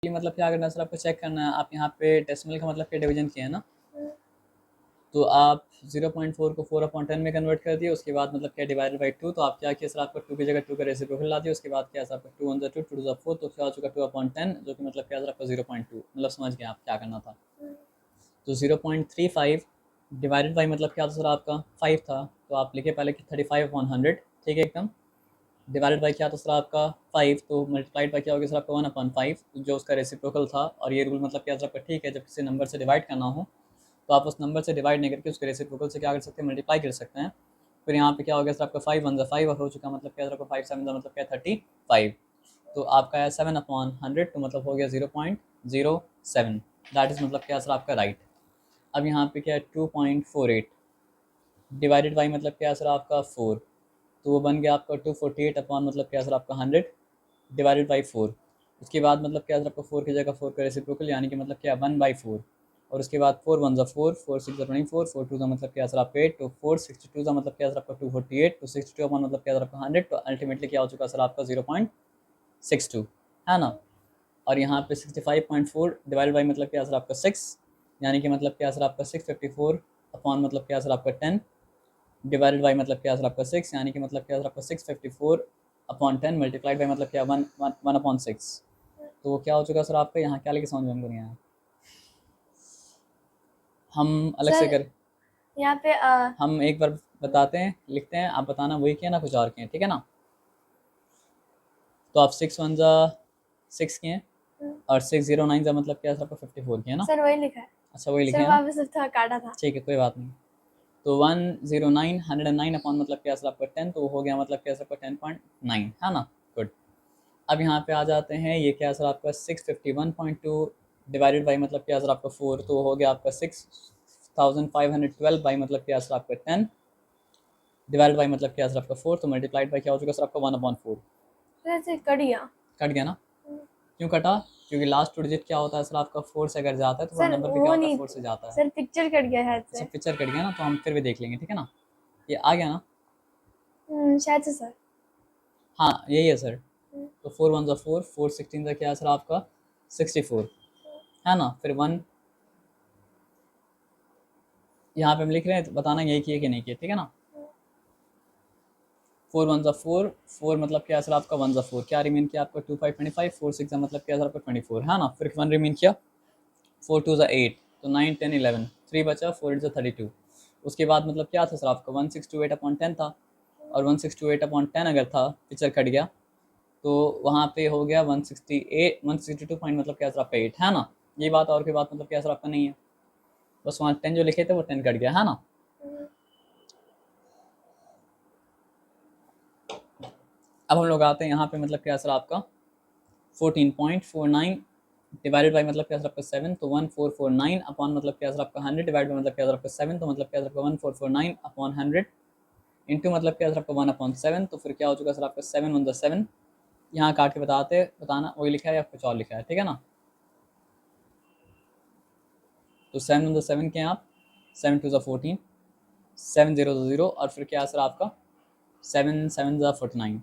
मतलब क्या करना है सर, आपको चेक करना है। आप यहाँ पे डेसिमल का मतलब क्या डिवीजन किया है ना, तो आप 0.4 को 4/10 में कन्वर्ट कर दिए। उसके बाद मतलब क्या डिवाइडेड बाई 2, तो आप क्या किया सर, आपको 2 की जगह 2 का रेसिप्रोकल ला दिया। उसके बाद क्या सर, आपका 2 1 2 2 2 4, तो क्या हो चुका 2/10, जो कि मतलब क्या सर आपका 0.2, मतलब समझ गए आप क्या करना था। तो 0.35 डिवाइडेड बाई मतलब क्या था सर, आपका 5 था, तो आप लिखे पहले कि 35/100, ठीक है एकदम। डिवाइडेड बाई क्या था सर आपका 5, तो मल्टीप्लाइड बाई क्या हो गया सर आपका 1/5, जो उसका रेसिप्रोकल था। और ये रूल मतलब क्या सर आपका ठीक है, जब किसी नंबर से डिवाइड करना हो तो आप उस नंबर से डिवाइड नहीं करके उसके रेसिप्रोकल से क्या कर सकते हैं, मल्टीप्लाई कर सकते हैं। फिर यहाँ पे क्या हो गया सर आपका 5 1 5 हो चुका, मतलब क्या सर आपका 5 7 मतलब क्या 35, तो आपका है 7/100, तो मतलब हो गया 0.07, दैट इज मतलब क्या सर आपका राइट। अब यहाँ पे क्या है 2.48 डिवाइडेड बाई मतलब क्या सर आपका 4, तो वो बन गया आपका 248 अपॉन मतलब क्या सर आपका 100 डिवाइडेड बाई 4। उसके बाद मतलब क्या सर आपका 4 की जगह 4 का रेसिप्रोकल, यानी कि मतलब क्या 1/4। और उसके बाद 4 1 4, 4 6 24, 4 2 मतलब क्या सर आपका 8, तो 4 62 मतलब क्या सर आपका 248, तो 62 अपॉन मतलब क्या सर आपका 100, तो अल्टीमेटली क्या हो चुका सर आपका 0.62, है ना। और यहाँ पे 65.4 डिवाइडेड बाई मतलब क्या सर आपका 6, यानी कि मतलब क्या सर आपका 654 अपॉन मतलब क्या सर आपका 10 डिवाइडेड बाई मतलब क्या सर आपका 6, यानी कि मतलब क्या सर आपका 654/10 मल्टीप्लाइड बाई मतलब क्या 1/6, तो वो क्या हो चुका सर आपका, यहाँ क्या लेके समझ में हमको नहीं आया, हम अलग से कर, यहाँ पे हम एक बार बताते हैं, लिखते हैं, आप बताना वही किया ना कुछ और किए, ठीक है ना। तो आप 6 1 6 किए, और 6 0 9 मतलब क्या सर आपका 54 किया ना। सर वही लिखा है अच्छा वही लिखे सर, हैं वहाँ ना, पे सिर्फ थोड़ा काटा था। ठीक है कोई बात नहीं। तो 109 109 अपॉन मतलब क्या सर आपका 10, तो वो हो गया मतलब क्या सर आपका 10.9, है ना। गुड। अब यहाँ पे आ जाते हैं, ये क्या सर आपका 651.2 डिवाइडेड बाई मतलब क्या सर आपका 4, तो हो गया आपका 6512 बाई मतलब क्या सर आपका 10 डिवाइडेड बाई मतलब क्या सर आपका 4, तो मल्टीप्लाइड बाई क्या हो चुका सर आपका 1/4। वैसे कट गया। कट गया ना, क्यों कटा, क्योंकि लास्ट टू डिजिट क्या होता है सर आपका 4 से अगर जाता है तो पूरा सर नंबर भी क्या वो होता है नहीं, 4 से जाता है। सर पिक्चर कट गया है अच्छा से। पिक्चर कट गया ना, तो हम फिर भी देख लेंगे, ठीक है ना। ये आ गया ना, शायद से सर। हाँ यही है सर। तो 4 1 4, 4 16 क्या है सर आपका 64, है ना। फिर 1 यहाँ पे हम लिख रहे हैं, तो बताना यही किए कि नहीं किए, ठीक है ना। 4 1 4, 4 मतलब क्या सर आपका 1 4, क्या रिमेन किया आपका 2 5 25, 4 6 मतलब क्या सर आपका 24, है ना। फिर 1 रिमेन किया, 4 2 8, तो 9 10 11, 3 बचा, 4 8 32। उसके बाद मतलब क्या था सर आपका 1628/10 था, और 1628/10 अगर था, पिक्चर कट गया, तो वहाँ पे हो गया 168 162 पॉइंट मतलब क्या सर आपका 8, है ना। ये बात और कोई बात मतलब क्या सर आपका नहीं है, बस वहाँ 10 जो लिखे थे वो 10 कट गया, है ना। अब हम लोग आते हैं यहाँ पे, मतलब क्या सर आपका 14.49 डिवाइडेड बाई मतलब क्या सर आपका 7, तो 1449 अपॉन मतलब क्या सर आपका 100 डिवाइड बाई मतलब क्या सर आपका 7, तो मतलब क्या सर आपका 1449 अपॉन 100 इंटू मतलब क्या सर आपका 1/7, तो फिर क्या हो चुका सर आपका 7 1 7। यहाँ काट के बताना वही लिखा है या कुछ और लिखा है, ठीक है ना। तो 7 1 7 के आप 7 2 14, 7 0 0, और फिर क्या सर आपका 7 7 49,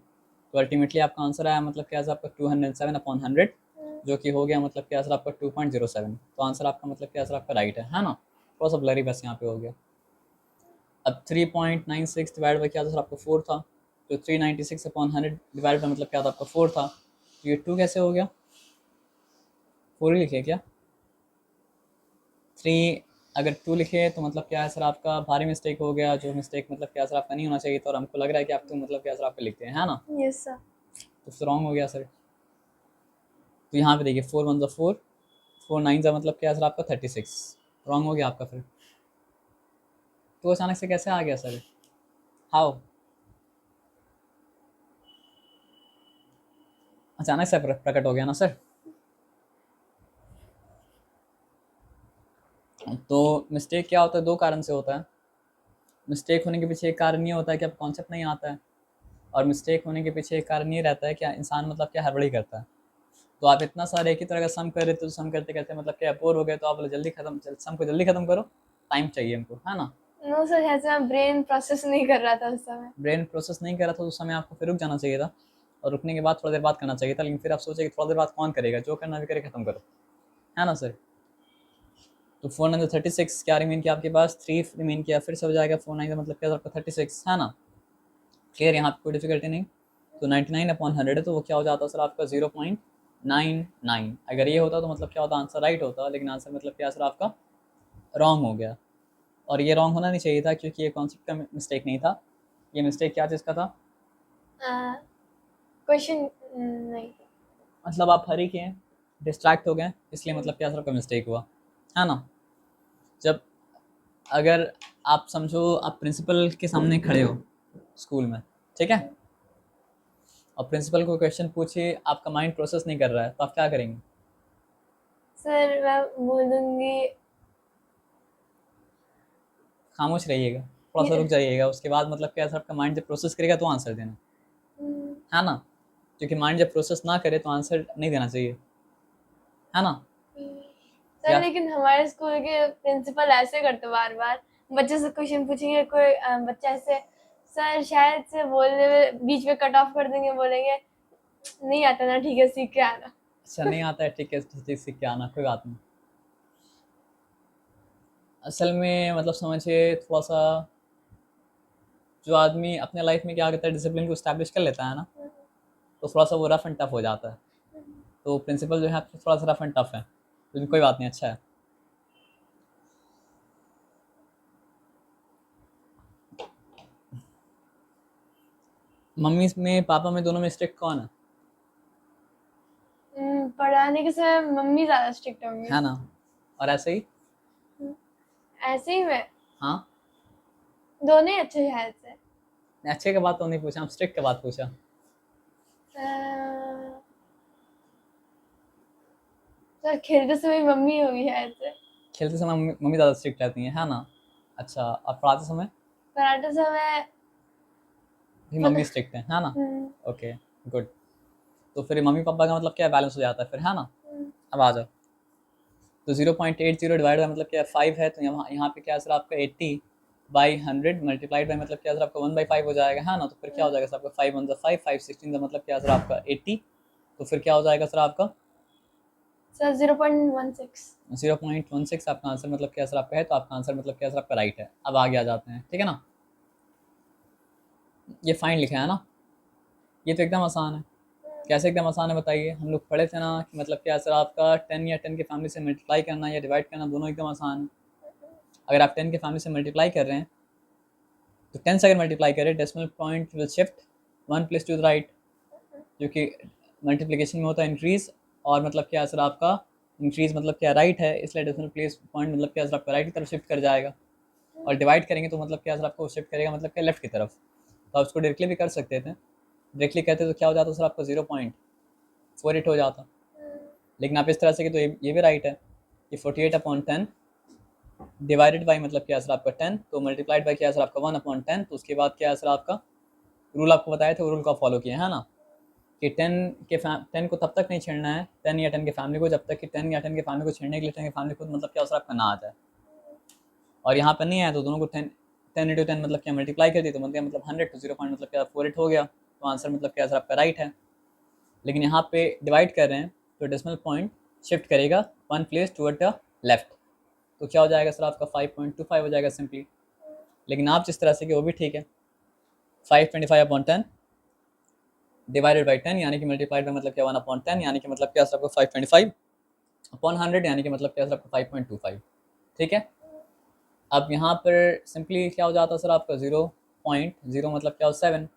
तो अल्टीमेटली आपका आंसर आया मतलब क्या सर आपका 207/100, जो कि हो गया मतलब क्या सर आपका 2.07, तो आंसर आपका मतलब क्या सर आपका राइट है ना। थोड़ा सा ब्लरी बस यहाँ पे हो गया। अब 3.96 डिवाइड बाई क्या था सर आपका 4 था, तो 396/100 डिवाइड बाई मतलब क्या था आपका 4 था, तो ये 2 कैसे हो गया, 4 ही लिखे क्या, 3 अगर 2 लिखे तो मतलब क्या है सर आपका भारी मिस्टेक हो गया, जो मिस्टेक मतलब क्या सर आपका नहीं होना चाहिए था, और हमको लग रहा है कि आप तो मतलब क्या सर आपका लिखते हैं, है ना। Yes sir. तो रॉन्ग हो गया सर। तो यहाँ पे देखिए 4 1 4, 4 9 मतलब क्या सर आपका 36, रॉन्ग हो गया आपका फिर। तो अचानक से कैसे आ गया सर, हाउ, अचानक से प्रकट हो गया ना सर। तो मिस्टेक क्या होता है, दो कारण से होता है। मिस्टेक होने के पीछे एक कारण ये होता है कि अब कॉन्सेप्ट नहीं आता है, और मिस्टेक होने के पीछे एक कारण ये रहता है कि इंसान मतलब क्या हड़बड़ी करता है। तो आप इतना सारे एक ही तरह का सम कर रहे थे, तो सम करते करते मतलब क्या बोर हो गए, तो आप बोले जल्दी सम को जल्दी खत्म करो, टाइम चाहिए हमको, है ना। नो सर, ऐसे मैं ब्रेन प्रोसेस नहीं कर रहा था उस समय। ब्रेन प्रोसेस नहीं कर रहा था, तो उस समय आपको फिर रुक जाना चाहिए था। और रुकने के बाद थोड़ी देर बाद करना चाहिए था, लेकिन फिर आप सोचे कि थोड़ी देर बाद कौन करेगा, जो करना भी करे ख़त्म करो, है ना सर। तो 436 क्या रिमेन किया आपके पास, 3 रिमेन किया, फिर से हो जाएगा 4 9 का मतलब क्या आपका 36, है ना। क्लियर, यहाँ पे कोई डिफिकल्टी नहीं। तो 99/100 है, तो वो क्या हो जाता है सर आपका 0.99। अगर ये होता तो मतलब क्या होता, आंसर राइट होता, लेकिन आंसर मतलब क्या सर आपका रॉन्ग हो गया। और ये रॉन्ग होना नहीं चाहिए था, क्योंकि ये कॉन्सेप्ट का मिस्टेक नहीं था, ये मिस्टेक क्या चीज़ का था, क्वेश्चन नहीं। मतलब आप हरी के हैं, डिस्ट्रैक्ट हो गए, इसलिए मतलब क्या सर आपका मिस्टेक हुआ, है ना। जब अगर आप समझो आप प्रिंसिपल के सामने खड़े हो स्कूल में, ठीक है, और प्रिंसिपल को क्वेश्चन पूछे, आपका माइंड प्रोसेस नहीं कर रहा है, तो आप क्या करेंगे। सर मैं बोलूँगी खामोश रहिएगा, थोड़ा सा रुक जाइएगा, उसके बाद मतलब क्या सर आपका माइंड जब प्रोसेस करेगा तो आंसर देना, है ना। क्योंकि माइंड जब प्रोसेस ना करे तो आंसर नहीं देना चाहिए, है ना। सर या लेकिन हमारे स्कूल के प्रिंसिपल ऐसे करते बार बार, बच्चे से क्वेश्चन पूछेंगे, कोई बच्चा ऐसे सर शायद से बोलने में बीच में कट ऑफ कर देंगे, बोलेंगे नहीं आता ना, ठीक है सीख के आना। अच्छा नहीं आता है, ठीक है ठीक सीख के आना, कोई बात नहीं। असल में मतलब समझिए थोड़ा सा, जो आदमी अपने लाइफ में क्या करता है, डिसिप्लिन को इस्टेब्लिश कर लेता है ना, तो थोड़ा सा वो रफ एंड टफ हो जाता है। तो प्रिंसिपल जो है आपके थोड़ा सा रफ एंड टफ है, लेकिन कोई बात नहीं, अच्छा है। मम्मी में पापा में दोनों में स्ट्रिक्ट कौन है, पढ़ाने के समय मम्मी ज्यादा स्ट्रिक्ट होंगी। है ना। और ऐसे ही ऐसे ही मैं हाँ, दोनों ही अच्छे शायद से। अच्छे का बात तो नहीं पूछा, हम स्ट्रिक्ट का बात पूछा। सर खेलते समय मम्मी होगी शायद से। खेलते समय मम्मी ज़्यादा स्ट्रिक्ट रहती हैं, है ना। अच्छा, और पढ़ाते समय पढ़ाते समय भी मम्मी स्ट्रिक्ट है ना। Okay, good. तो फिर मम्मी पापा का मतलब क्या बैलेंस हो जाता है फिर, है ना। अब आ जाओ, तो 0.80 डिवाइड बाई मतलब क्या 5 है, तो यहाँ यहाँ पे क्या सर आपका 80/100 मल्टीप्लाइड बाई मतलब क्या सर आपका 1/5 हो जाएगा, है ना। तो फिर क्या हो जाएगा सर आपका 5 1 5 5 16 का मतलब क्या सर आपका 80, तो फिर क्या हो जाएगा सर आपका सर 0.16। 0.16 आपका आंसर मतलब क्या सर आपका है, तो आपका आंसर मतलब क्या सर आपका राइट है। अब आगे आ जाते हैं, ठीक है ना। ये फाइन लिखा है ना, ये तो एकदम आसान है। कैसे एकदम आसान है बताइए, हम लोग पढ़े थे ना कि मतलब क्या सर आपका 10 या 10 के फैमिली से मल्टीप्लाई करना या डिवाइड करना दोनों एकदम आसान है। अगर आप 10 के फैमिली से मल्टीप्लाई कर रहे हैं, तो 10 से अगर मल्टीप्लाई करें, decimal point will shift 1 place to the right, क्योंकि मल्टीप्लिकेशन में होता है इंक्रीज, और मतलब क्या सर आपका इंक्रीज मतलब क्या राइट है, इसलिए डेसिमल प्लेस पॉइंट मतलब क्या सर आपका राइट की तरफ शिफ्ट कर जाएगा। और डिवाइड करेंगे तो मतलब क्या सर आपको शिफ्ट करेगा मतलब क्या लेफ्ट की तरफ। तो आप उसको डायरेक्टली भी कर सकते थे, डायरेक्टली कहते तो क्या हो जाता सर आपका 0.48 हो जाता, लेकिन आप इस तरह से कि तो ये भी राइट है कि 48/10 डिवाइडेड बाई मतलब क्या सर आपका 10, तो मल्टीप्लाइड बाई क्या सर आपका 1/10, तो उसके बाद क्या सर आपका रूल आपको बताया था, वो रूल का फॉलो किया है ना, कि 10 को तब तक नहीं छेड़ना है, 10 या 10 के फैमिली को, जब तक कि 10 या 10 के फैमिली को छेड़ने के लिए 10 के फैमिली को मतलब क्या सर आपका ना आ जाए। और यहाँ पर नहीं आया तो दोनों को 10 × 10 मतलब क्या मल्टीप्लाई कर दी, तो मतलब 100 तो 0. मतलब क्या 48 हो गया, तो आंसर मतलब क्या सर आपका राइट है। लेकिन यहाँ पे डिवाइड कर रहे हैं तो डेसिमल पॉइंट शिफ्ट करेगा 1 प्लेस टुवर्ड द लेफ्ट, तो क्या हो जाएगा सर आपका 5.25 हो जाएगा सिंपली। लेकिन आप जिस तरह से कि वो भी ठीक है, 525/10 डिवाइडेड बाई 10 यानी कि मल्टीप्लाइड बाई मतलब क्या 1/10 यानी कि मतलब क्या सर आपको 525/100 यानी कि मतलब क्या सर आपको 5.25, ठीक है। अब यहाँ पर सिंपली क्या हो जाता है सर आपका 0.0 मतलब क्या हो 7,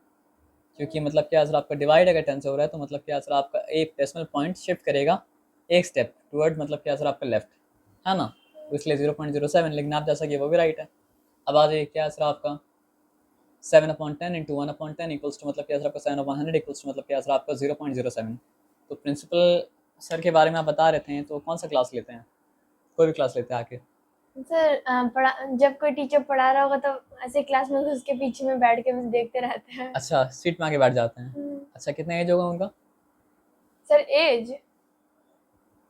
क्योंकि मतलब क्या सर आपका डिवाइड अगर 10 से हो रहा है तो मतलब क्या सर आपका एक डेसिमल पॉइंट शिफ्ट करेगा एक स्टेप टुवर्ड मतलब क्या सर आपका लेफ्ट, है ना, तो इसलिए 0.07। लेकिन आप जैसा कि वो भी राइट है। अब आ जाइए क्या सर आपका 7/10 इंटू 1/10 इक्वल्स टू मतलब क्या सर आपका 7/100 इक्वल्स टू मतलब क्या सर आपका 0.07। तो प्रिंसिपल सर के बारे में आप बता रहे थे, तो कौन सा क्लास लेते हैं, कोई भी क्लास लेते हैं आके। सर पढ़ा जब कोई टीचर पढ़ा रहा होगा तो ऐसे क्लास में घुस के पीछे में बैठ के बस देखते रहते हैं। अच्छा, सीट में आके बैठ जाते हैं। अच्छा, कितना एज होगा उनका। सर एज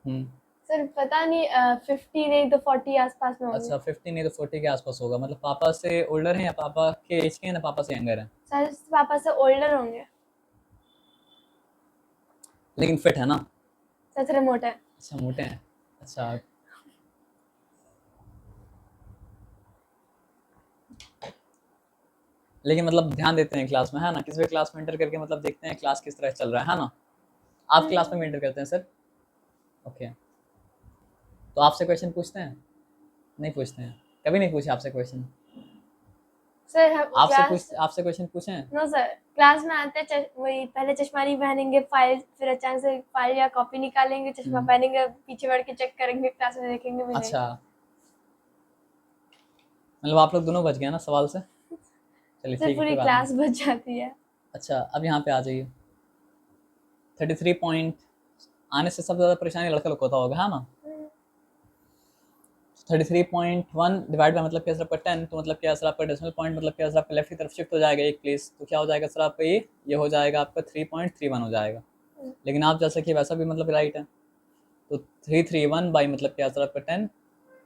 हम्म, सर पता नहीं 50 नहीं तो 40 आसपास में होंगे। अच्छा 50 नहीं तो 40 के आसपास होगा, मतलब पापा से ओल्डर हैं या पापा के एज के हैं ना पापा से यंगर हैं। सर पापा से ओल्डर होंगे। लेकिन फिट है ना? सर थोड़े मोटे हैं। अच्छा मोटे हैं। अच्छा लेकिन मतलब ध्यान देते हैं क्लास में, है ना? किसी भी क्लास में एंटर करके मतलब देखते हैं क्लास किस तरह चल रहा है ना? आप क्लास में भी एंटर करते हैं सर? ओके। तो आपसे क्वेश्चन पूछते हैं? नहीं पूछते हैं? कभी नहीं पूछे आपसे क्वेश्चन? सर हम क्लास आपसे क्वेश्चन पूछे हैं? नो सर, क्लास में आते हैं वही पहले चश्मा नहीं पहनेंगे, फाइल फिर अचानक से फाइल या कॉपी निकालेंगे, चश्मा पहनेंगे, पीछे बैठ के चेक करेंगे, क्लास में देखेंगे भी नहीं। अच्छा मतलब आप लोग दोनों बच गए ना सवाल से? चलिए सर ठीक है, पूरी कोई बात क्लास नहीं। बच जाती है। अच्छा अब यहाँ पे आ जाइए। 33 पॉइंट आने से सबसे ज़्यादा परेशानी लड़का लोग को होता होगा, है ना? 33.1 डिवाइड बाय मतलब क्या सर आपका 10, तो मतलब क्या सर आपका डेसिमल पॉइंट मतलब क्या सर आपका लेफ्ट की तरफ शिफ्ट हो जाएगा एक प्लेस, तो क्या हो जाएगा सर आपका ये हो जाएगा आपका 3.31 हो जाएगा। लेकिन आप जैसा कि वैसा भी मतलब राइट है, तो 331 बाई मतलब क्या सर आपका 10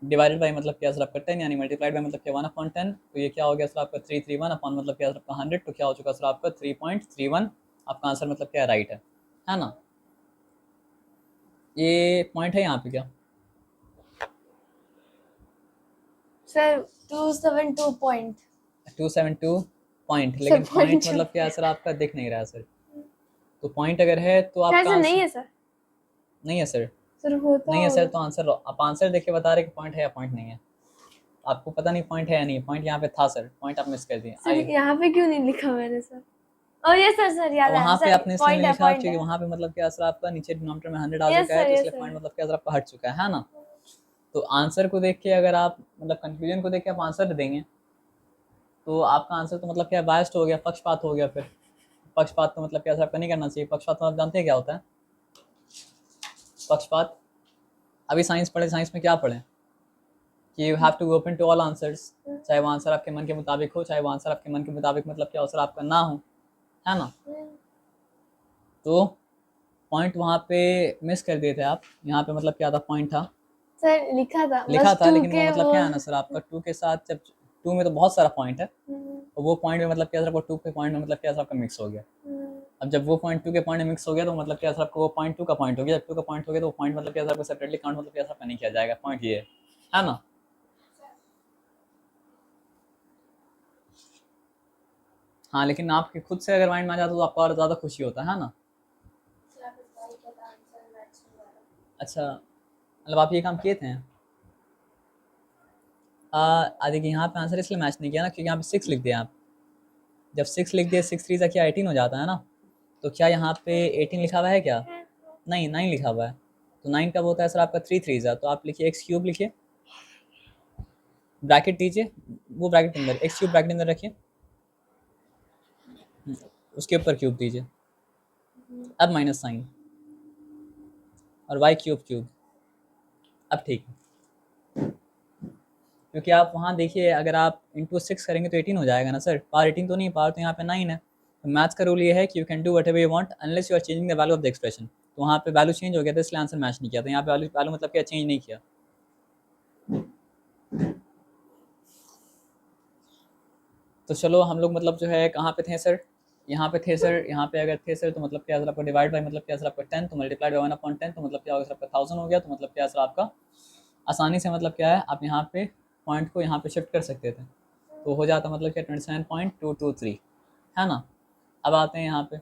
डिवाइडेड बाई मतलब क्या सर आपका 10 यानी मल्टीप्लाइड बाई मतलब क्या 1/10, तो ये क्या हो गया सर आपका 331 अपॉन मतलब क्या सर आपका 100, तो क्या हो चुका सर आपका 3.31। आपका आंसर मतलब क्या राइट है ना? ये पॉइंट है यहाँ पे क्या? Sir 272 point. 272 पॉइंट, सर लेकिन पॉइंट पॉइंट मतलब क्या है सर आपका दिख नहीं रहा है सर। तो पॉइंट अगर है तो शायद आपका से नहीं आंसर है सर। नहीं है सर। सर होता नहीं है सर होगा। तो आंसर आप आंसर देख के बता रहे कि पॉइंट है या पॉइंट नहीं है। आपको पता नहीं पॉइंट है या नहीं, पॉइंट यहाँ पे था सर, पॉइंट आप मिस कर दिए। सर आइए यहाँ पे क्यों नहीं लिखा मैंने सर? ओ यस सर, सर याद आया वहाँ पे सर, आपने इसलिए पॉइंट नहीं है, लिखा पॉइंट क्योंकि है। वहाँ पे मतलब क्या सर आपका नीचे डिनोमिनेटर में 100 आ यस चुका है, सर, तो यस इसलिए सर। पॉइंट मतलब क्या सर आपका हट चुका है ना? तो आंसर को देख के अगर आप मतलब कंक्लूजन को देख के आप आंसर देंगे तो आपका आंसर तो मतलब क्या बायस्ड हो गया, पक्षपात हो गया। फिर पक्षपात तो मतलब क्या सर आपका नहीं करना चाहिए। पक्षपात तो आप जानते हैं क्या होता है पक्षपात? अभी साइंस पढ़े, साइंस में क्या पढ़े कि you have to open to all answers, चाहे वो आंसर आपके मन के मुताबिक हो, चाहे वो आंसर आपके मन के मुताबिक मतलब क्या हो सर आपका ना हो, है ना? तो पॉइंट वहाँ पे मिस कर दिए थे आप। यहाँ पे मतलब क्या था, पॉइंट था, सर लिखा था लिखा बस था, 2 लेकिन वो के मतलब वो। क्या है ना सर आपका 2 के साथ, जब 2 में तो बहुत सारा पॉइंट है, और वो पॉइंट में मतलब क्या सर आपका 2 के पॉइंट में मतलब क्या सर आपका मिक्स हो गया। अब जब वो पॉइंट 2 के पॉइंट में मिक्स हो गया तो मतलब क्या सर आपको वो पॉइंट 2 का पॉइंट हो गया। जब 2 का पॉइंट हो गया तो वो पॉइंट मतलब क्या सर आपको सेपरेटली काउंट मतलब क्या सर आपका नहीं किया जाएगा। पॉइंट ये है ना? हाँ लेकिन आपके खुद से अगर माइंड में आ जाता तो आपको और ज़्यादा खुशी होता है ना? अच्छा मतलब आप ये काम किए थे? देखिए यहाँ पे आंसर इसलिए मैच नहीं किया ना क्योंकि यहाँ पे 6 लिख दिया आप। जब 6 लिख दिया, 6 3 सा क्या 18 हो जाता है ना? तो क्या यहाँ पे 18 लिखा हुआ है क्या? नहीं 9 लिखा हुआ है। तो 9 कब होता है सर आपका 3 3 सा, तो आप लिखिए एक्स क्यूब, लिखिए ब्रैकेट दीजिए, वो ब्रैकेट के अंदर एक्स क्यूब ब्रैकेट अंदर रखिए, उसके ऊपर क्यूब दीजिए, अब माइनस साइन, और वाई क्यूब क्यूब। अब ठीक है, क्योंकि आप वहाँ देखिए अगर आप इंटू 6 करेंगे तो 18 हो जाएगा ना सर। पावर 18 तो नहीं, पावर तो यहाँ पे 9 है। तो मैथ्स का रूल ये है कि you can do whatever you want unless you are changing the value of the expression. तो वहाँ पे वैल्यू चेंज हो गया था इसलिए आंसर मैच नहीं किया। तो यहाँ पे वैल्यू वैल्यू मतलब क्या चेंज नहीं किया। तो चलो हम लोग मतलब जो है कहाँ पे थे सर? यहाँ पे थे सर। यहाँ पे अगर थे सर तो मतलब क्या सर आपका डिवाइड बाई मतलब क्या सर आपका 10, तो मल्टीप्लाइड बाई 1/10, तो मतलब क्या होगा सर आपका 1000 हो गया। तो मतलब क्या सर आपका आसानी से मतलब क्या है आप यहाँ पे पॉइंट को यहाँ पे शिफ्ट कर सकते थे, तो हो जाता मतलब क्या 27.223, है ना? अब आते हैं यहाँ पे,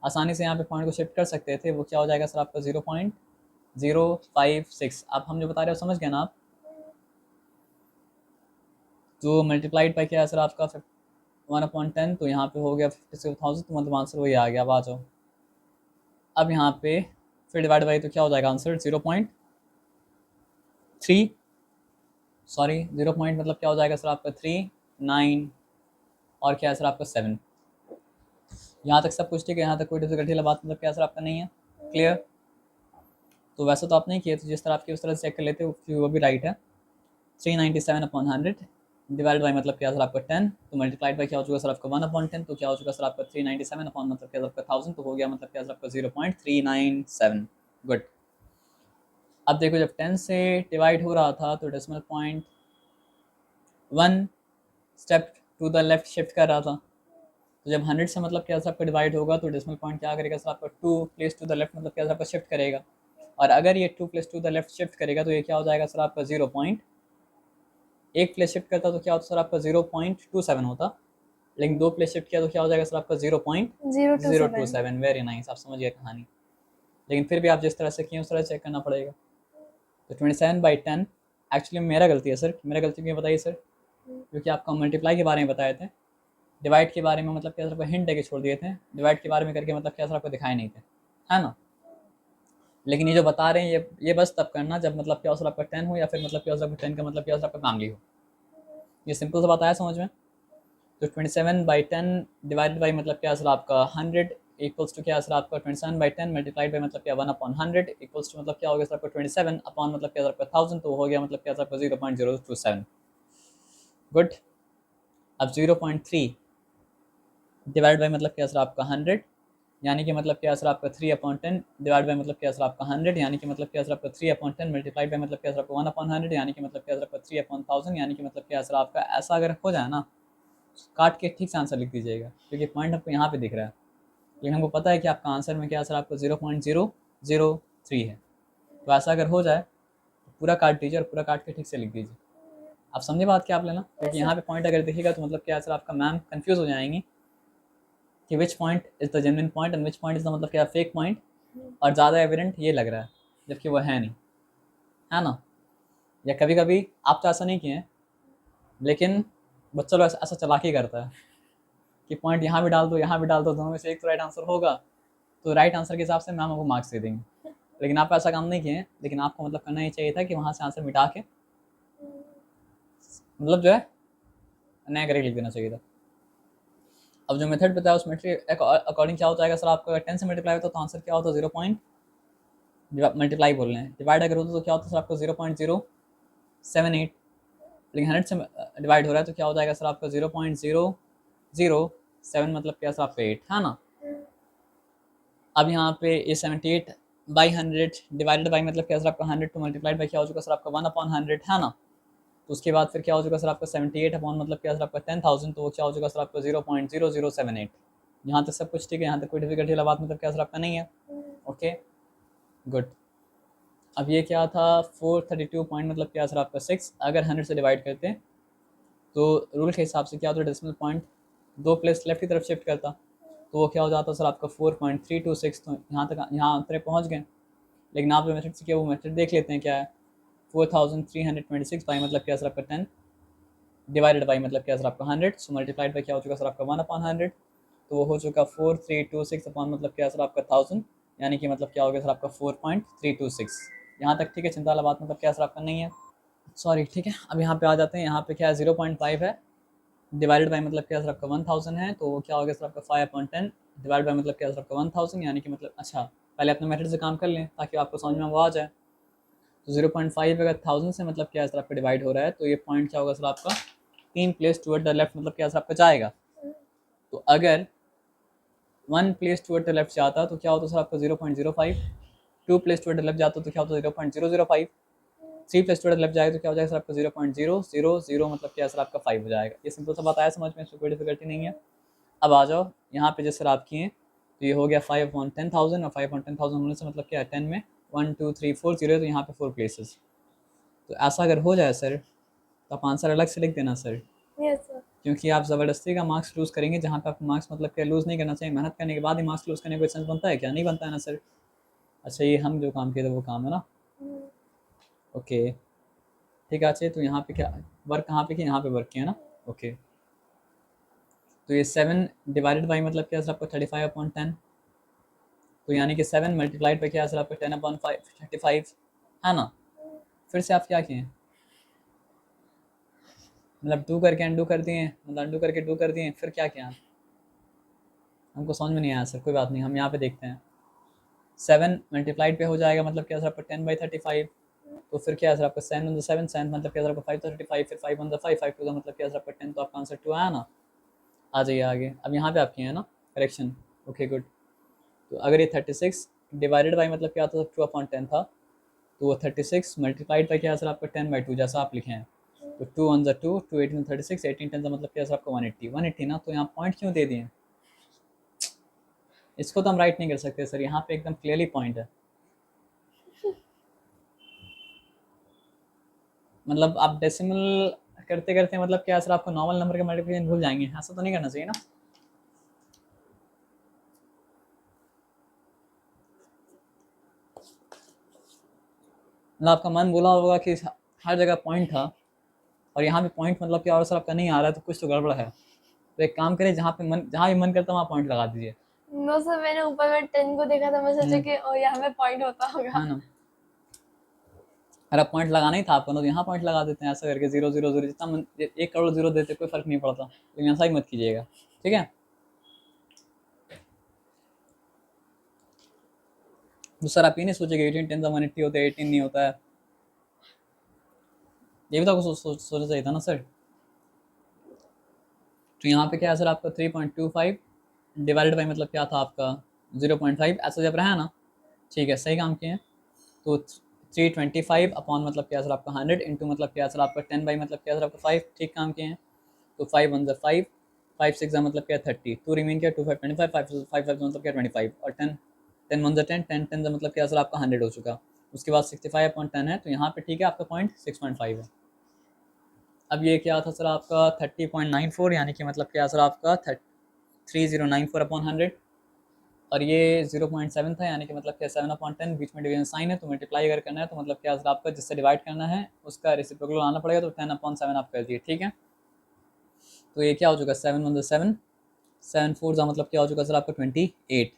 आसानी से यहाँ पे पॉइंट को शिफ्ट कर सकते थे, वो क्या हो जाएगा सर आपका 0.056। अब हम जो बता रहे हो समझ गए ना आप? तो मल्टीप्लाइड बाई क्या है सर आपका 1/10, तो यहाँ पे हो गया 56,000, तो मतलब आंसर वही आ गया। अब आ जाओ, अब यहाँ पे फिर डिवाइड बाई तो क्या हो जाएगा आंसर 0.3, सॉरी 0 पॉइंट मतलब क्या हो जाएगा सर आपका 3 9, और क्या है सर आपका 7। यहाँ तक सब कुछ ठीक है, यहाँ तक कोई डिफिकल्टी वाला बात मतलब क्या सर आपका नहीं है, क्लियर? तो वैसे तो आप नहीं किए, तो जिस तरह आपकी उस तरह से चेक कर लेते हो वो भी राइट है। 397/100 डिवाइड बाई मतलब क्या सर आपका 10, तो मल्टीप्लाइड बाई क्या हो चुका सर आपका 1/10, तो क्या हो चुका सर आपका 397 अपॉन मतलब क्या सर आपका 1000, तो हो गया मतलब क्या सर आपका 0.397। गुड। अब देखो जब 10 से डिवाइड हो रहा था तो decimal point 1 step to the left shift कर रहा था, तो जब 100 से मतलब क्या सर आपका डिवाइड होगा तो डेसिमल पॉइंट क्या करेगा सर आपका 2 प्लेस टू द लेफ्ट मतलब क्या सर आपका शिफ्ट करेगा, और अगर ये 2 place to the left shift करेगा तो ये क्या हो जाएगा सर आपका 0 पॉइंट, एक प्लेस शिफ्ट करता तो क्या होता सर आपका 0.27 होता, लेकिन 2 प्लेस शिफ्ट किया तो क्या हो जाएगा सर आपका 0.027। वेरी नाइस, आप समझ गए कहानी। लेकिन फिर भी आप जिस तरह से किए उस तरह चेक करना पड़ेगा। तो 27/10 एक्चुअली मेरा गलती है सर, मेरा गलती क्यों बताइए सर, क्योंकि आपको मल्टीप्लाई के बारे में बताए थे, डिवाइड के बारे में मतलब क्या सर आपको हिंट देके छोड़ दिए थे, डिवाइड के बारे में करके मतलब क्या सर आपको दिखाए नहीं थे, है ना। लेकिन ये जो बता रहे हैं ये बस तब करना जब मतलब क्या सर आपका 10 हो, या फिर मतलब क्या सर आपका 10 का मतलब क्या सर आपका फैमिली हो। ये सिंपल सा बताया समझ में। तो 27/10 डिवाइडेड बाई मतलब क्या सर आपका 100 इक्वल्स टू क्या सर आपका 27/10 मल्टीप्लाइड बाई मतलब क्या 1/100 इक्वल्स टू मतलब क्या हो गया सर आपका 27 अपॉन मतलब क्या सर आपका 1000, तो हो गया मतलब क्या सर आपका 0.027। गुड। अब 0.3 डिवाइड बाई मतलब क्या सर आपका 100, यानी कि मतलब क्या सर आपका 3/10 डिवाइड बाई मतलब क्या सर आपका 100, यानी कि मतलब क्या सर आपका 3/10 मल्टीप्लाइड बाई मतलब क्या सर आपका 1/100, यानी कि मतलब क्या सर आपका 3/1000, यानी कि मतलब क्या सर आपका ऐसा अगर हो जाए ना, काट के ठीक से आंसर लिख दीजिएगा, क्योंकि पॉइंट आपको यहाँ पे दिख रहा है, लेकिन हमको पता है कि आपका आंसर में क्या सर आपको 0.003 है। तो ऐसा अगर हो जाए तो पूरा काट दीजिए और पूरा काट के ठीक से लिख दीजिए। आप समझे बात क्या आप लेना, क्योंकि यहाँ पे पॉइंट अगर दिखेगा तो मतलब क्या सर आपका मैम कंफ्यूज हो जाएंगी कि which point is the genuine point and which point is the मतलब क्या फेक पॉइंट, और ज़्यादा एविडेंट ये लग रहा है जबकि वो है नहीं, है ना। या कभी कभी आप तो ऐसा नहीं किए हैं, लेकिन बच्चा लोग ऐसा चालाकी करता है कि पॉइंट यहाँ भी डाल दो यहाँ भी डाल दो, दोनों में से एक तो राइट आंसर होगा, तो राइट आंसर के हिसाब से मैम आपको मार्क्स दे देंगे। लेकिन आप ऐसा काम नहीं किए, लेकिन आपको मतलब करना ही चाहिए था कि वहाँ से आंसर मिटा के मतलब जो है नया करके लिख देना चाहिए था। अब जो मेथड बताया उस मेथड अकॉर्डिंग क्या हो जाएगा सर आपका, 10 से मल्टीप्लाई होता तो आंसर क्या होता 0 पॉइंट मल्टीप्लाई बोल रहे हैं, डिवाइड अगर होता तो क्या होता सर आपको 0.078, लेकिन 100 से डिवाइड हो रहा है तो क्या हो जाएगा सर आपका 0.007 मतलब क्या सर आपका 8, है ना। अब यहाँ पे ये 78/100 डिवाइडेड बाई मतलब क्या सर आपका 100 टू मल्टीप्लाइड बाई क्या हो चुका सर आपका 1/100, है ना। तो उसके बाद फिर क्या हो चुका सर आपका 78 अपॉन मतलब क्या सर आपका 10,000, तो वो क्या हो चुका सर आपका 0.0078। यहाँ तक सब कुछ ठीक है, यहाँ तक कोई डिफिकल्टी वाला बात मतलब क्या सर आपका नहीं है। Okay good. अब ये क्या था 432 पॉइंट मतलब क्या सर आपका 6, अगर 100 से डिवाइड करते हैं तो रूल के हिसाब से क्या होता है, डेसिमल पॉइंट 2 प्लेस लेफ्ट की तरफ शिफ्ट करता, तो वो क्या हो जाता सर आपका 4.326, तो यहाँ तक पहुँच गए। लेकिन आप जो मेथड से किया वो मेथड देख लेते हैं क्या है, 4326 बाई मतलब क्या सर आपका 10 डिवाइडेड बाई मतलब क्या सर आपका 100, सो मल्टीप्लाइड बाई क्या हो चुका सर आपका 1/100, तो वो हो चुका 4326 अपॉन मतलब क्या सर आपका 1000, यानी कि मतलब क्या हो गया सर आपका 4.326। यहाँ तक ठीक है, चिंता वाला बात मतलब क्या सर आपका नहीं है, सॉरी ठीक है। अब यहाँ पे आ जाते हैं, यहाँ पे क्या है 0.5 है डिवाइडेड बाई मतलब क्या सर आपका 1000 है, तो क्या हो गया सर आपका 5/10 डिवाइड बाई मतलब क्या सर आपका 1000, यानी कि मतलब अच्छा पहले अपने मेथड से काम कर लें ताकि आपको समझ में वो आ जाए। तो 0.5 अगर 1000 से मतलब क्या सर आपका डिवाइड हो रहा है, तो ये पॉइंट क्या होगा सर आपका 3 प्लेस टूवर्ड द लेफ्ट मतलब क्या सर आपका जाएगा। तो अगर 1 प्लेस टूवर्ड द लेफ्ट जाता तो क्या होता सर आपका 0.05, 2 प्लेस टूवर्ड द लेफ्ट जाता तो क्या होता 0.005, 3 प्लेस टूवर्ड द लेफ्ट जाएगा तो क्या हो जाएगा सर आपका 0.000 मतलब क्या सर आपका 5 हो जाएगा। ये सिंपल सा बात आया समझ में, इसमें कोई डिफिकल्टी नहीं है। अब आ जाओ यहाँ पे जैसे आप किए तो ये हो गया 5/10,000, और 5/10,000 होने से मतलब क्या है 10 में 1 2 3 4 0, तो यहाँ पे 4 प्लेसेस। तो ऐसा अगर हो जाए सर तो आप आंसर अलग से लिख देना सर, यस सर। क्योंकि आप ज़बरदस्ती का मार्क्स लूज़ करेंगे जहाँ पे आपको मार्क्स मतलब क्या लूज़ नहीं करना चाहिए। मेहनत करने के बाद ही मार्क्स लूज़ करने का कोई सेंस बनता है क्या, नहीं बनता है ना सर। अच्छा ये हम जो काम किए थे वो काम है ना, ओके ठीक है। अच्छा तो यहाँ पे क्या वर्क कहाँ पे किया, यहाँ पे वर्क किया ना, ओके। तो ये 7 डिवाइडेड बाई मतलब क्या सर आपको 35/10, तो यानी कि 7 मल्टीप्लाइड पे क्या सर आपको 10/5 35, है ना। फिर से आप क्या किए मतलब डू करके अनडू कर दिए, मतलब अनडू करके डू कर दिए, फिर क्या किया हमको समझ में नहीं आया सर। कोई बात नहीं, हम यहाँ पे देखते हैं 7 मल्टीप्लाइड पे हो जाएगा मतलब क्या सर आपका 10/35, तो फिर क्या सर आपका 7 on the 7 7 मतलब क्या सर आपका 5/35, फिर 5 on the 5 5 to the मतलब क्या सर आपका 10, तो आपका आंसर 2 आया ना। आ जाइए आगे। अब यहाँ पे आप किए हैं ना करेक्शन, ओके गुड। तो अगर ये 36 डिवाइडेड बाई मतलब क्या था 2/10 था, तो वो 36 मल्टीप्लाइड बाई क्या सर आपका 10/2 जैसा आप लिखे हैं, तो 2 on the 2 2 18 36 18 10 मतलब क्या सर आपका 180 180 ना। तो यहाँ पॉइंट क्यों दे दिए, इसको तो हम राइट नहीं कर सकते सर, यहाँ पे एकदम क्लियरली पॉइंट है। मतलब आप डेसिमल करते करते मतलब क्या सर आपको नॉर्मल नंबर का मल्टीप्लिकेशन भूल जाएंगे, ऐसा तो नहीं करना चाहिए ना। मतलब आपका मन बोला होगा कि हर जगह पॉइंट था और यहाँ पे पॉइंट मतलब क्या, और सर आपका नहीं आ रहा है तो कुछ तो गड़बड़ है। तो एक काम करें, जहाँ भी मन करता है वहाँ पॉइंट लगा दीजिए। नो सर, मैंने ऊपर में 10 को देखा था, मैं सोचा कि ओ यहाँ पे पॉइंट होता होगा। है ना, अगर आप पॉइंट लगाना ही था आपको ना तो यहाँ पॉइंट लगा देते हैं, ऐसा करके 0 0 0 जितना 1 करोड़ 0 देते कोई फर्क नहीं पड़ता, लेकिन ऐसा ही मत कीजिएगा, ठीक है। तो सर आप ये नहीं सोचेंगे 18 10 180 होता है, 18 नहीं होता है, ये भी तो आपको सोचना चाहिए था ना सर। तो यहाँ पे क्या है सर आपका 3.25 डिवाइडेड बाई मतलब क्या था आपका 0.5, ऐसा जब रहा ना, ठीक है सही काम किए हैं। तो 325 अपॉन मतलब क्या सर आपका 100 इंटू मतलब क्या सर आपका 10 बाई मतलब क्या सर आपका 5, ठीक काम किए हैं। तो 5 1 5, 5 6 मतलब क्या 30, 2 रिमेन क्या 2 5 25, 5 5 मतलब क्या 25, और 10 10 1 10 10 10 मतलब क्या सर आपका 100 हो चुका। उसके बाद 65 अपॉन 10 है, तो यहाँ पे ठीक है आपका पॉइंट 6.5 है। अब ये क्या था सर आपका 30.94, यानी कि मतलब क्या सर आपका 3094 अपॉन 100, और ये 0.7 था, यानी कि मतलब क्या 7 अपॉन 10, बीच में डिवीजन साइन है तो मल्टीप्लाई अगर करना है तो मतलब क्या सर आपका जिससे डिवाइड करना है उसका रेसिप्रोकल लाना पड़ेगा, तो 10 अपॉन 7 आप कर दिए, ठीक है। तो ये क्या हो चुका 7 1 7, 7 4 का मतलब क्या हो चुका सर आपका 28।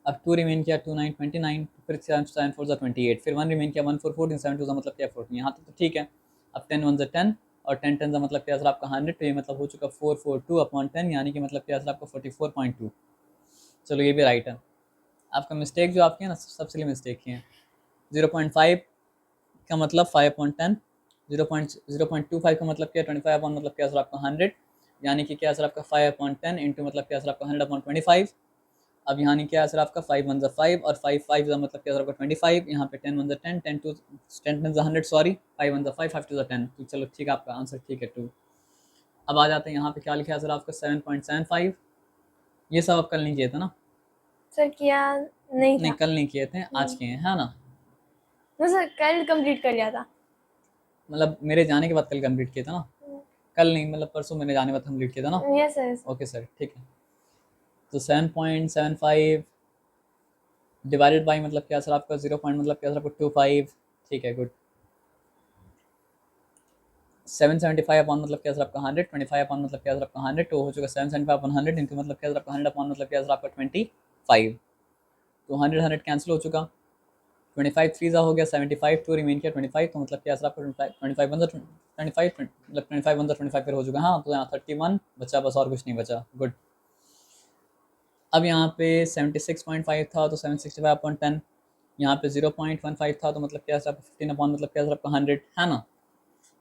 अब 2 रिमेन किया 2 9 29, फिर 7 4 का 28, फिर 1 रिमेन किया 1 4 14, 7 2 का मतलब क्या 14, यहाँ तक तो ठीक है। अब 10 1 10 और 10 10 का मतलब क्या सर आपका 100, तो ये मतलब हो चुका 442 अपॉन 10, यानी कि मतलब क्या सर आपका 44.2। चलो ये भी राइट है। आपका मिस्टेक जो आपकी है ना सबसे लिए मिस्टेक की है। 0.5 का मतलब 5/10, 0.25 का मतलब क्या 25 अपॉन मतलब क्या सर आपका 100, यानी कि क्या सर आपका 5/10 इंटू मतलब क्या सर आपका 100/25। अब यहाँ नहीं क्या सर आपका 5 1 5 और 5 5 का मतलब क्या सर आपका 25, यहाँ पे 10 1 10 10 2 10 10 100, सॉरी 5 1 5 5 2 10, तो चलो ठीक है आपका आंसर ठीक है 2। अब आ जाते हैं यहाँ पे क्या लिखा है सर आपका 7.75, ये सब आप कल नहीं किए थे ना। सर किया नहीं नहीं था। कल नहीं किए थे, आज किए हैं, है ना। नो सर, कल कंप्लीट कर लिया था। मतलब मेरे जाने के बाद कल कंप्लीट किया था ना, कल नहीं मतलब परसों मेरे जाने के बाद कंप्लीट किया था ना। Yes sir. ओके सर ठीक है। तो 7.75 डिवाइडेड बाई मतलब क्या सर आपका 0 पॉइंट मतलब क्या सर आपका 25, ठीक है गुड। 775 अपॉन मतलब क्या सर आपका 100, 25 अपॉन मतलब क्या सर आपका 100, तो हो चुका 775 अपॉन 100 इंटू मतलब क्या सर आपका 100 अपॉन मतलब क्या सर आपका 25। तो 100 100 कैंसिल हो चुका, 25 3 हो गया 75, 2 रिमेन किया 25, तो मतलब क्या सर आपका 25 बन 25 मतलब 25 बन 25 फिर हो चुका। हाँ तो यहाँ 31 बचा, बस और कुछ नहीं बचा, गुड। अब यहाँ पे 76.5 था तो 765/10, यहाँ पे 0.15 था तो मतलब क्या सर आपका 15 अपॉन मतलब क्या सर आपका 100, है ना।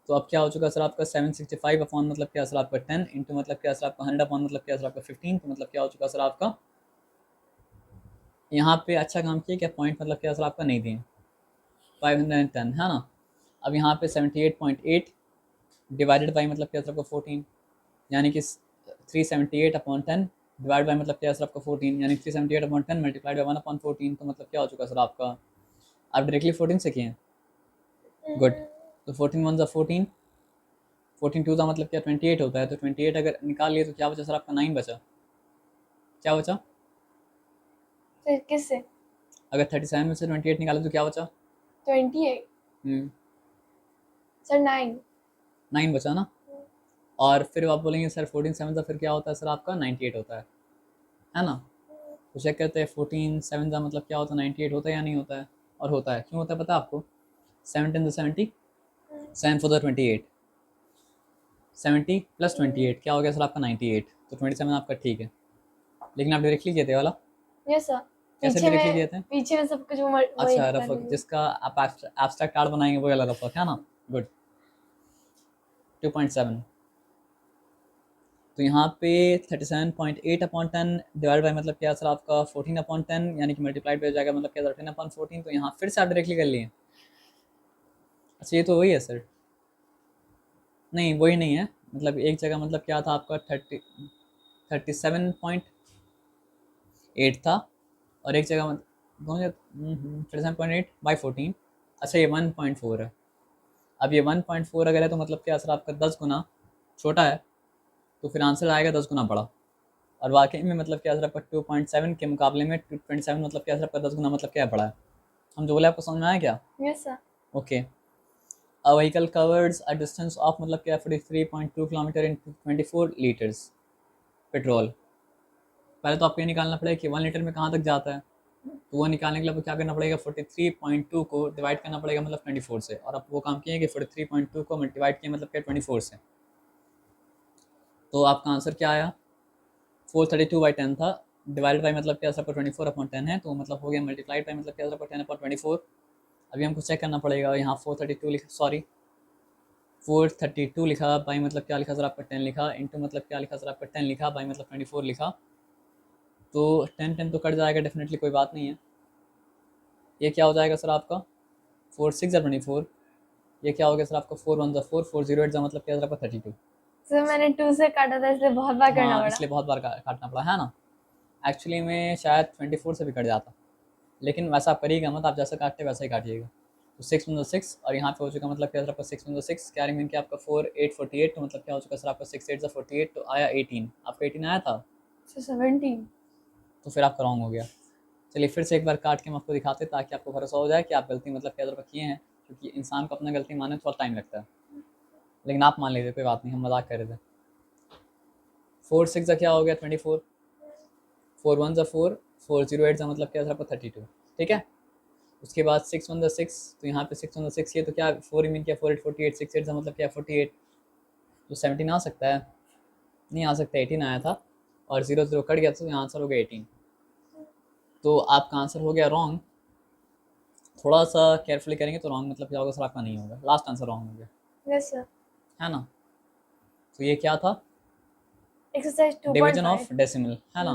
तो अब क्या हो चुका सर आपका 765 अपॉन मतलब क्या सर आपका 10 इंटू मतलब क्या सर आपका 100 अपॉन मतलब क्या सर आपका 15, तो मतलब क्या हो चुका सर आपका, यहाँ पे अच्छा काम किया क्या पॉइंट मतलब क्या सर आपका नहीं दिए, 510, है ना। अब यहाँ पे 78.8 डिवाइडेड बाई मतलब क्या सर आपका 14, यानी कि 378 अपॉन 10 डिवाइड बाई मतलब क्या सर आपका 14, यानी 378 अपॉन 10 मल्टीप्लाइड बाई 1 अपॉन 14, तो मतलब क्या हो चुका सर आपका, आप डायरेक्टली 14 से किए हैं, गुड। तो 14 1 14, 14 2 का मतलब क्या 28 होता है, तो 28 अगर निकाल लिए तो क्या बचा सर आपका 9 बचा, क्या बचा। सर किससे? अगर 37 में से 28 निकाले तो क्या बचा, 28। सर 9। 9 बचा ना। और फिर आप बोलेंगे सर 14 7 का फिर क्या होता है सर आपका 98 होता है ना। तो चेक करते हैं 14 7 का मतलब क्या होता है 98 होता है या नहीं होता है, और होता है, क्यों होता है पता है आपको, 7 10 70, 7 4 28, 70 प्लस 28 क्या हो गया सर आपका 98, तो 27 आपका ठीक है। लेकिन आप डायरेक्टली किए थे वाला, यस सर। कैसे डायरेक्टली किए थे। पीछे में सब कुछ वही अच्छा कर रफक, लेंगे। जिसका आप एब्स्ट्रैक्ट कार्ड बनाएंगे वो वाला रफक है ना, गुड। 2.7, तो यहाँ पे 37.8 अपॉन 10 डिवाइड बाई मतलब क्या सर आपका 14 अपॉन 10, यानी कि मल्टीप्लाइड पे हो जाएगा मतलब क्या 13 अपॉन 14, तो यहाँ फिर से आप डायरेक्टली कर लिए। अच्छा ये तो वही है सर, नहीं वही नहीं है, मतलब एक जगह मतलब क्या था आपका 37.8 था, और एक जगह दोनों 37.8/14। अच्छा ये 1.4 है। अब ये 1.4 अगर है तो मतलब क्या सर आपका 10 गुना छोटा है, तो फिर आंसर आएगा 10 गुना बड़ा। और वाकई में मतलब क्या सर आपका 2.7 के मुकाबले में 2.7 मतलब क्या सर आपका 10 गुना मतलब क्या बड़ा है। हम जो बोले आपको समझ में आया क्या? Yes sir. Okay. A vehicle covers a distance of मतलब क्या 43.2 किलोमीटर इन 24 लीटर्स पेट्रोल। पहले तो आपको ये निकालना पड़ेगा कि 1 लीटर में कहाँ तक जाता है, तो वो निकालने के लिए आपको क्या करना पड़ेगा, 43.2 को डिवाइड करना पड़ेगा मतलब 24 से। और आप वो काम किए कि 43.2 को डिवाइड किया मतलब क्या 24 से, तो आपका आंसर क्या आया 432/10 था। डिवाइड बाई मतलब क्या सर 24/10 है, तो मतलब हो गया मल्टीप्लाइड बाई मतलब क्या सर 10/24। अभी हमको चेक करना पड़ेगा, यहाँ 432 लिखा, सॉरी 432 लिखा, बाई मतलब क्या लिखा सर आपका 10 लिखा, इंटू मतलब क्या लिखा सर आपका 10 लिखा, बाई मतलब 24 लिखा, तो 10 तो कट जाएगा डेफिनेटली, कोई बात नहीं है। ये क्या हो जाएगा सर आपका 4 6 24। ये क्या हो गया सर आपका 4 1 4 4 0 8 मतलब क्या सर आपका 32। सर मैंने 2 से काटा था इसलिए बहुत बार करना हाँ पड़ा। इसलिए बहुत बार काटना पड़ा है ना। एक्चुअली में शायद 24 से भी कट जाता, लेकिन वैसा आप करिएगा मत, आप जैसा काटते वैसा ही काटिएगा। तो 6 और यहाँ पे हो चुका मतलब क्या सर आपका 6 कैरी मीन क्या आपका 4 8 48, तो मतलब क्या हो चुका सर आपका 6 8 48, तो आया 18। आपका 18 आया था, सर 17। तो फिर आपका रॉन्ग हो गया। चलिए फिर से एक बार काट के हम आपको दिखाते ताकि आपको भरोसा हो जाए कि आप गलती मतलब क्या किए हैं, क्योंकि इंसान को अपना गलती मानने में थोड़ा टाइम लगता है, लेकिन आप मान लीजिए कोई बात नहीं, हम मजाक कर रहे थे। 4 6 क्या हो गया 24, 4 1 4, 4 0 8 मतलब क्या सर आपका 32, ठीक है। उसके बाद 6 1 6, तो यहाँ पे 6 1 6 ये तो क्या 4 मीन क्या 4 8 48, 6 8 मतलब क्या 48, तो 17 आ सकता है, नहीं आ सकता, 18 आया था और 0 0 कट गया, तो यहाँ आंसर हो गया 18। तो आपका आंसर हो गया रॉन्ग। थोड़ा सा केयरफुली करेंगे तो रॉन्ग मतलब क्या होगा सर आपका नहीं होगा, लास्ट आंसर रॉन्ग हो गया, यस सर। है ना। तो ये क्या था, एक्सरसाइज डिवीजन ऑफ 2.5। डेसिमल, है ना।